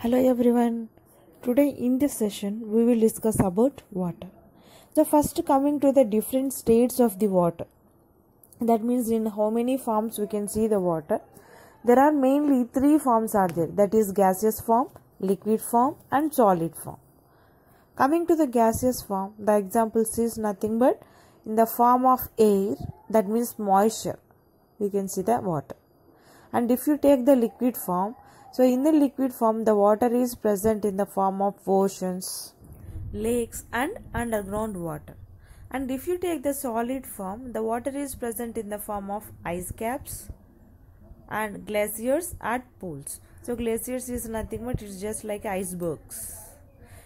Hello everyone. Today in this session we will discuss about water. So first coming to the different states of the water. That means in how many forms we can see the water. There are mainly three forms are there. That is gaseous form, liquid form and solid form. Coming to the gaseous form, the examples is nothing but in the form of air, that means moisture. We can see the water. And if you take the liquid form, so in the liquid form the water is present in the form of oceans, lakes and underground water. And if you take the solid form, the water is present in the form of ice caps and glaciers at poles. So glaciers is nothing but it's just like icebergs.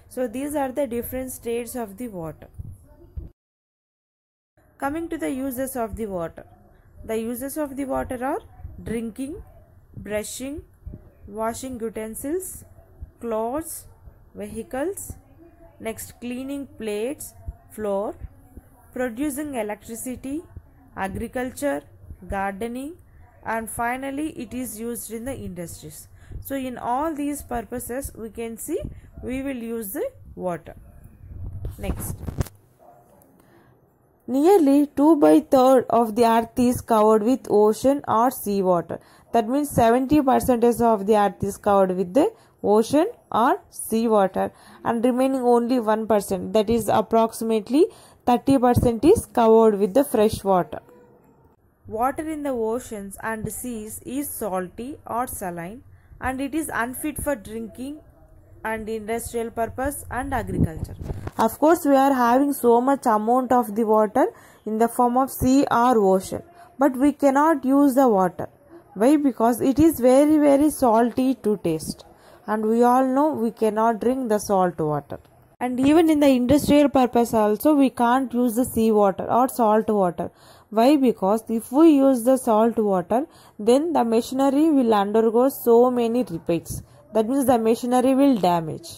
So these are the different states of the water. Coming to the uses of the water. The uses of the water are drinking, brushing, washing utensils, clothes, vehicles, next cleaning plates, floor, producing electricity, agriculture, gardening, and finally it is used in the industries. So in all these purposes we can see we will use the water. Next. Nearly 2/3 of the earth is covered with ocean or sea water. That means 70% of the earth is covered with the ocean or sea water, and remaining only 1%, that is approximately 30% is covered with the fresh water. Water in the oceans and seas is salty or saline, and it is unfit for drinking and industrial purpose and agriculture. Of course, we are having so much amount of the water in the form of sea or ocean, but we cannot use the water. Why? Because it is very salty to taste, and we all know we cannot drink the salt water. And even in the industrial purpose also we can't use the sea water or salt water. Why? Because if we use the salt water, then the machinery will undergo so many repairs. That means the machinery will damage.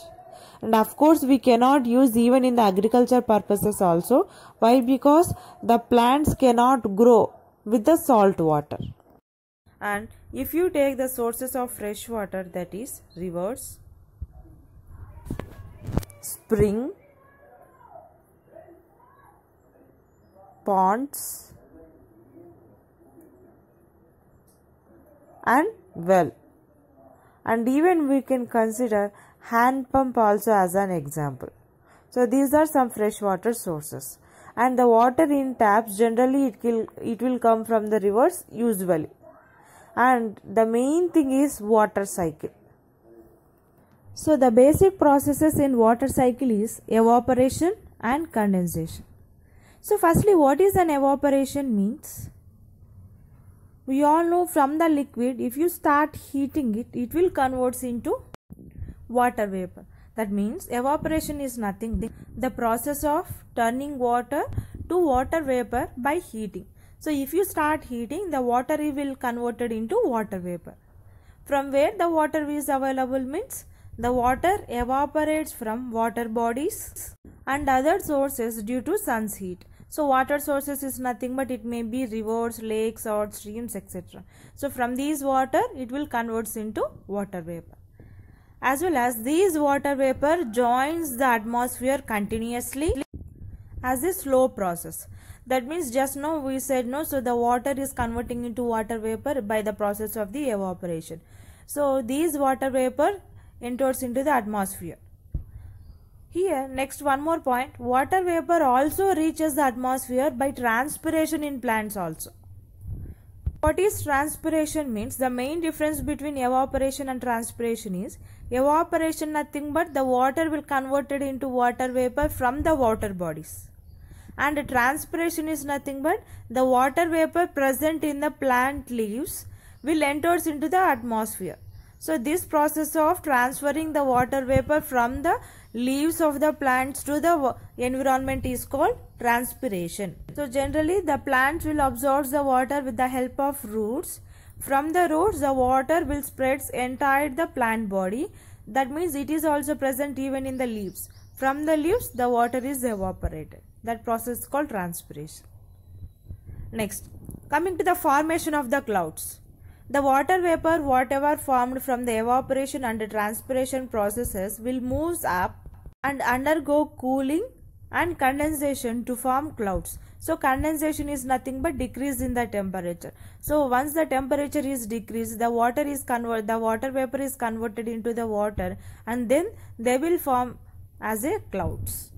And of course we cannot use even in the agriculture purposes also. Why? Because the plants cannot grow with the salt water. And if you take the sources of fresh water, that is rivers, spring, ponds and well, and even we can consider hand pump also as an example. So these are some freshwater sources, and the water in taps generally it will come from the rivers usually. And the main thing is water cycle. So the basic processes in water cycle is evaporation and condensation. So firstly, what is an evaporation means? We all know from the liquid, if you start heating it, it will convert into water vapor. That means evaporation is nothing, the process of turning water to water vapor by heating. So if you start heating, the water will converted into water vapor. From where the water is available means the water evaporates from water bodies and other sources due to sun's heat. So water sources is nothing but it may be rivers, lakes or streams, etc. So from these water it will convert into water vapor. As well as these water vapor joins the atmosphere continuously as a slow process. That means just now we said no, so the water is converting into water vapor by the process of the evaporation. So these water vapor enters into the atmosphere. Here next one more point, water vapor also reaches the atmosphere by transpiration in plants also. What is transpiration means? The main difference between evaporation and transpiration is evaporation nothing but the water will converted into water vapor from the water bodies, and transpiration is nothing but the water vapor present in the plant leaves will enters into the atmosphere. So this process of transferring the water vapor from the leaves of the plants to the environment is called transpiration. So generally the plants will absorb the water with the help of roots. From the roots the water will spread entire the plant body. That means it is also present even in the leaves. From the leaves the water is evaporated. That process is called transpiration. Next, coming to the formation of the clouds. The water vapor, whatever formed from the evaporation and transpiration processes, will move up and undergo cooling and condensation to form clouds. So condensation is nothing but decrease in the temperature. So once the temperature is decreased, the water vapor is converted into the water, and then they will form as a clouds.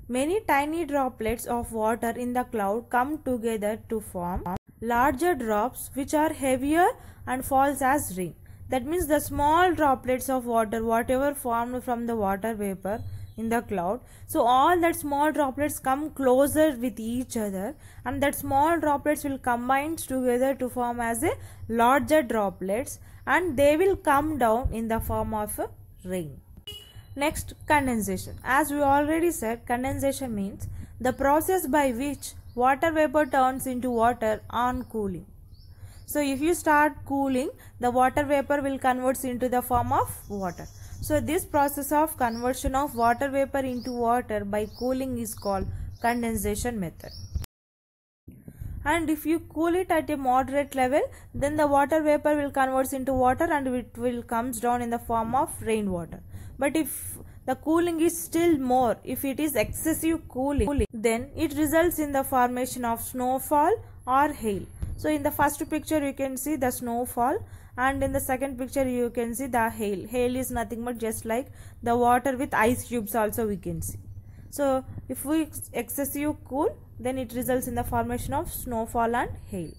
Many tiny droplets of water in the cloud come together to form larger drops which are heavier and falls as rain. That means the small droplets of water, whatever formed from the water vapor in the cloud, so all that small droplets come closer with each other, and that small droplets will combine together to form as a larger droplets, and they will come down in the form of rain. Next, condensation. As we already said, condensation means the process by which water vapor turns into water on cooling. So if you start cooling, the water vapor will convert into the form of water. So this process of conversion of water vapor into water by cooling is called condensation method. And if you cool it at a moderate level, then the water vapor will convert into water and it will comes down in the form of rainwater. But if the cooling is still more, if it is excessive cooling, then it results in the formation of snowfall or hail. So in the first picture you can see the snowfall, and in the second picture you can see the hail. Hail is nothing but just like the water with ice cubes also we can see. So if we excessive cool, then it results in the formation of snowfall and hail.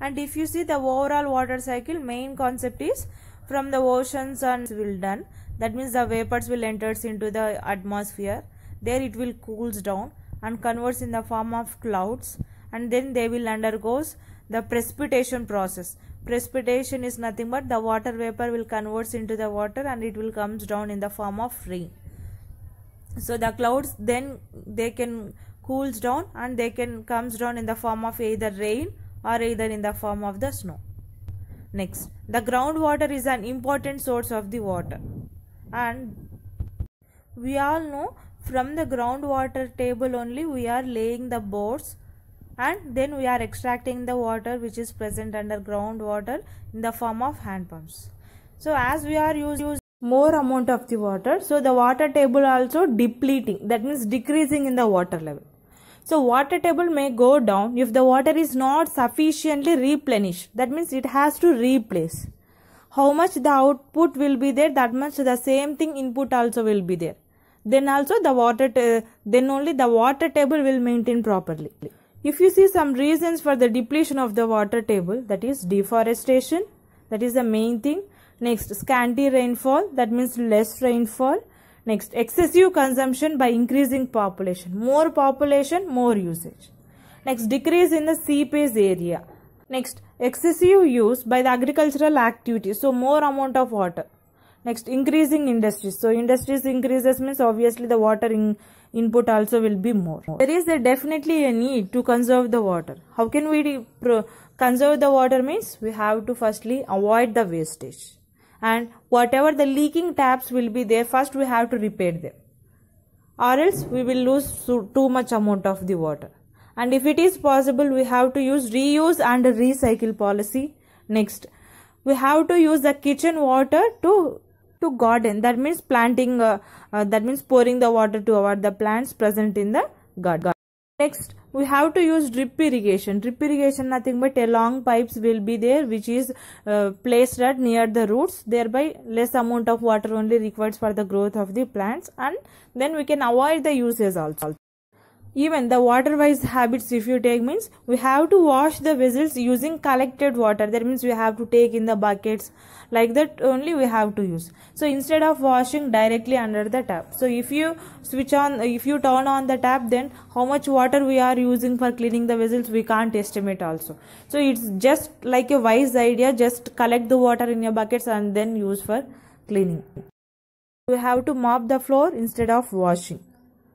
And if you see the overall water cycle, main concept is from the oceans and will done. That means the vapors will enters into the atmosphere. There it will cools down and converts in the form of clouds, and then they will undergoes the precipitation process. Precipitation is nothing but the water vapor will converts into the water and it will comes down in the form of rain. So the clouds then they can cools down and they can comes down in the form of either rain or either in the form of the snow. Next, the groundwater is an important source of the water, and we all know from the groundwater table only we are laying the bores, and then we are extracting the water which is present under groundwater in the form of hand pumps. So as we are using more amount of the water, so the water table also depleting, that means decreasing in the water level. So water table may go down if the water is not sufficiently replenished, that means it has to replace. How much the output will be there, that much the same thing input also will be there. Then also the then only the water table will maintain properly. If you see some reasons for the depletion of the water table, that is deforestation, that is the main thing. Next, scanty rainfall, that means less rainfall. Next, excessive consumption by increasing population. More population, more usage. Next, decrease in the seepage area. Next, excessive use by the agricultural activities, so more amount of water. Next, increasing industries. So industries increases means obviously the water input also will be more. There is definitely a need to conserve the water. How can we conserve the water means we have to firstly avoid the wastage. And whatever the leaking taps will be there, first we have to repair them, or else we will lose too much amount of the water. And if it is possible, we have to use reuse and recycle policy. Next, we have to use the kitchen water to garden, that means planting, that means pouring the water toward the plants present in the garden. Next, we have to use drip irrigation. Drip irrigation nothing but a long pipes will be there which is placed at near the roots, thereby less amount of water only required for the growth of the plants, and then we can avoid the uses also. Even the water wise habits if you take means we have to wash the vessels using collected water, that means we have to take in the buckets, like that only we have to use. So instead of washing directly under the tap, so if you turn on the tap, then how much water we are using for cleaning the vessels we can't estimate also. So it's just like a wise idea, just collect the water in your buckets and then use for cleaning. We have to mop the floor instead of washing,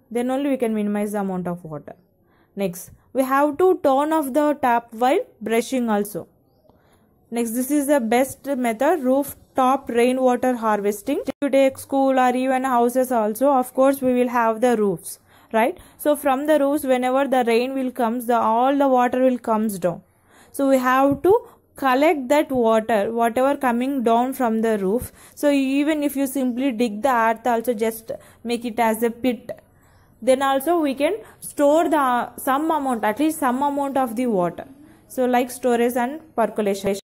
then only we can minimize the amount of water. Next, we have to turn off the tap while brushing also. Next, this is the best method, rooftop rainwater harvesting. If you take school or even houses also, of course we will have the roofs, right? So from the roofs, whenever the rain will comes, all the water will comes down. So we have to collect that water, whatever coming down from the roof. So even if you simply dig the earth, also just make it as a pit, then also we can store the some amount, at least some amount of the water. So like storage and percolation.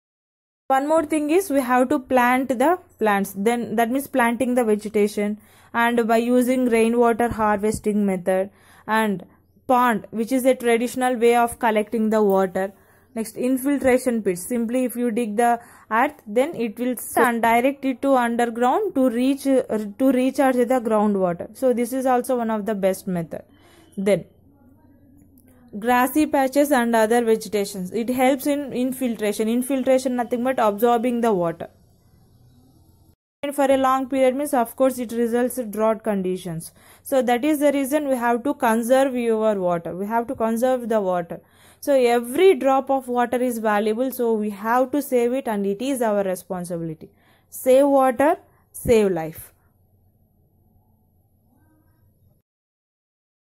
One more thing is we have to plant the plants, then that means planting the vegetation, and by using rainwater harvesting method, and pond, which is a traditional way of collecting the water. Next, infiltration pits. Simply if you dig the earth, then it will direct it to underground to recharge the groundwater. So this is also one of the best method. Then grassy patches and other vegetations. It helps in infiltration. Infiltration nothing but absorbing the water. And for a long period means, of course, it results in drought conditions. So that is the reason we have to conserve your water. We have to conserve the water. So every drop of water is valuable. So we have to save it, and it is our responsibility. Save water, save life.